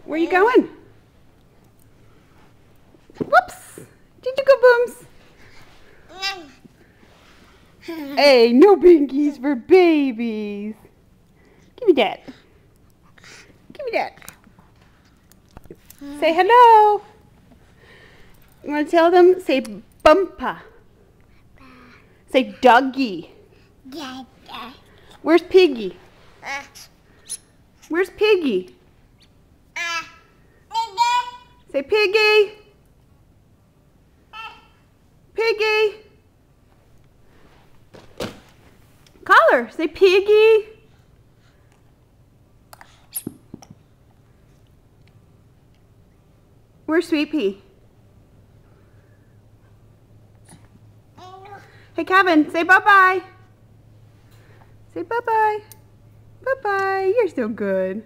Where are you going? Whoops! Did you go booms? Hey, no binkies for babies. Give me that. Give me that. Say hello. You want to tell them? Say bumpa. Say doggy. Where's Piggy? Where's Piggy? Say Piggy. Piggy. Call her. Say Piggy. Where's Sweet Pea? Hey Kevin, say bye-bye. Say bye-bye. Bye-bye. You're so good.